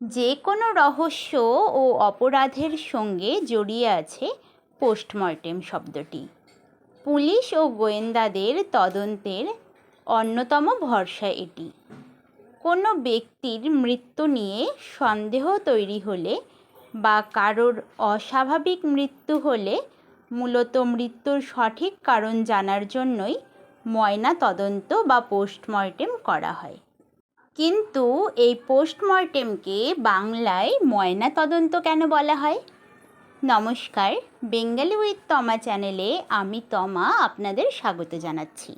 যে কোনো রহস্য ও অপরাধের সঙ্গে জড়িয়ে আছে পোস্টমর্টেম শব্দটি। পুলিশ ও গোয়েন্দাদের তদন্তের অন্যতম ভরসা এটি। কোনো ব্যক্তির মৃত্যু নিয়ে সন্দেহ তৈরি হলে বা কারোর অস্বাভাবিক মৃত্যু হলে মূলত মৃত্যুর সঠিক কারণ জানার জন্যই ময়না তদন্ত বা পোস্টমর্টেম করা হয়। কিন্তু এই পোস্টমর্টেমকে বাংলায় ময়না তদন্ত কেন বলা হয়? নমস্কার, বেঙ্গলি উইথ তমা চ্যানেলে আমি তমা আপনাদের স্বাগত জানাচ্ছি।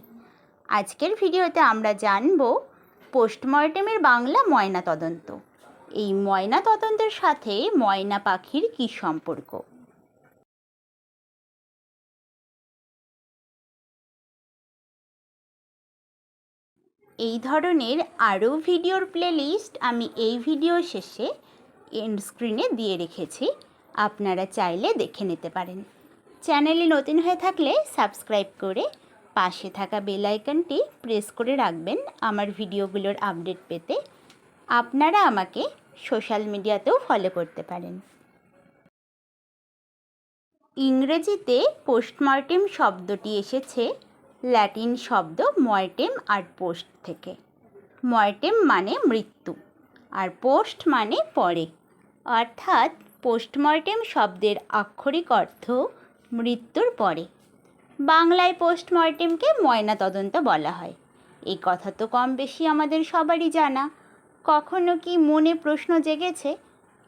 আজকের ভিডিওতে আমরা জানব পোস্টমর্টেমের বাংলা ময়না তদন্ত। এই ময়না তদন্তের সাথে ময়না পাখির কী সম্পর্ক? এই ধরনের আরও ভিডিওর প্লেলিস্ট আমি এই ভিডিও শেষে এন্ড স্ক্রিনে দিয়ে রেখেছি, আপনারা চাইলে দেখে নিতে পারেন। চ্যানেলে নতুন হয়ে থাকলে সাবস্ক্রাইব করে পাশে থাকা বেল আইকনটি প্রেস করে রাখবেন আমার ভিডিওগুলোর আপডেট পেতে। আপনারা আমাকে সোশ্যাল মিডিয়াতেও ফলো করতে পারেন। ইংরেজিতে পোস্টমর্টেম শব্দটি এসেছে ল্যাটিন শব্দ মর্টেম আর পোস্ট থেকে। মর্টেম মানে মৃত্যু আর পোস্ট মানে পরে, অর্থাৎ পোস্টমর্টেম শব্দের আক্ষরিক অর্থ মৃত্যুর পরে। বাংলায় পোস্টমর্টেমকে ময়না তদন্ত বলা হয়। এই কথা তো কম বেশি আমাদের সবারই জানা। কখনো কি মনে প্রশ্ন জেগেছে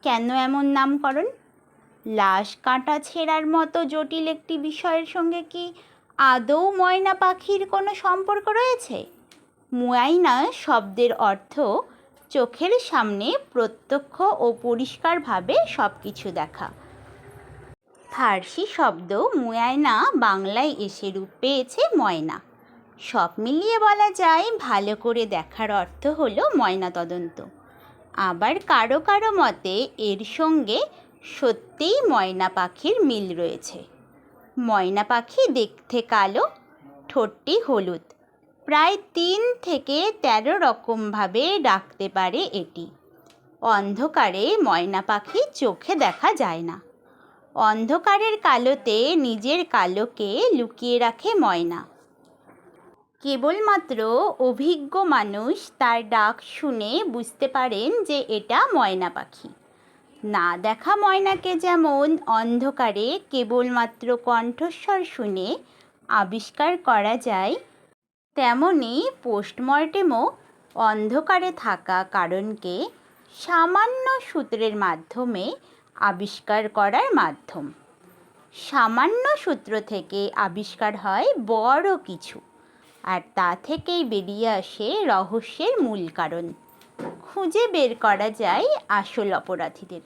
কেন এমন নামকরণ? লাশ কাটা ছেঁড়ার মতো জটিল একটি বিষয়ের সঙ্গে কি আদৌ ময়না পাখির কোনো সম্পর্ক রয়েছে? মুয়াইনা শব্দের অর্থ চোখের সামনে প্রত্যক্ষ ও পরিষ্কারভাবে সব কিছু দেখা। ফার্সি শব্দ মুয়াইনা বাংলায় এসে রূপ পেয়েছে ময়না। সব মিলিয়ে বলা যায় ভালো করে দেখার অর্থ হলো ময়না তদন্ত। আবার কারো কারো মতে এর সঙ্গে সত্যিই ময়না পাখির মিল রয়েছে। ময়না পাখি দেখতে কালো, ঠোঁটটি হলুদ, প্রায় 3 থেকে 13 রকমভাবে ডাকতে পারে এটি। অন্ধকারে ময়না পাখি চোখে দেখা যায় না। অন্ধকারের কালোতে নিজের কালোকে লুকিয়ে রাখে ময়না। কেবলমাত্র অভিজ্ঞ মানুষ তার ডাক শুনে বুঝতে পারেন যে এটা ময়না পাখি। না দেখা ময়নাকে যেমন অন্ধকারে কেবলমাত্র কণ্ঠস্বর শুনে আবিষ্কার করা যায়, তেমনি পোস্টমর্টেমও অন্ধকারে থাকা কারণকে সামান্য সূত্রের মাধ্যমে আবিষ্কার করার মাধ্যম। সামান্য সূত্র থেকে আবিষ্কার হয় বড় কিছু, আর তা থেকেই বেরিয়ে আসে রহস্যের মূল কারণ। খুঁজে বের করা যায় আসল অপরাধীদের,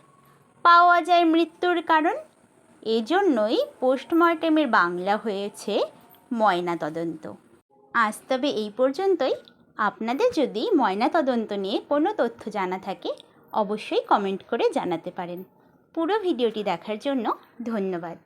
পাওয়া যায় মৃত্যুর কারণ। এজন্যই পোস্টমর্টেমের বাংলা হয়েছে ময়না তদন্ত। আজ তবে এই পর্যন্তই। আপনাদের যদি ময়না তদন্ত নিয়ে কোনো তথ্য জানা থাকে অবশ্যই কমেন্ট করে জানাতে পারেন। পুরো ভিডিওটি দেখার জন্য ধন্যবাদ।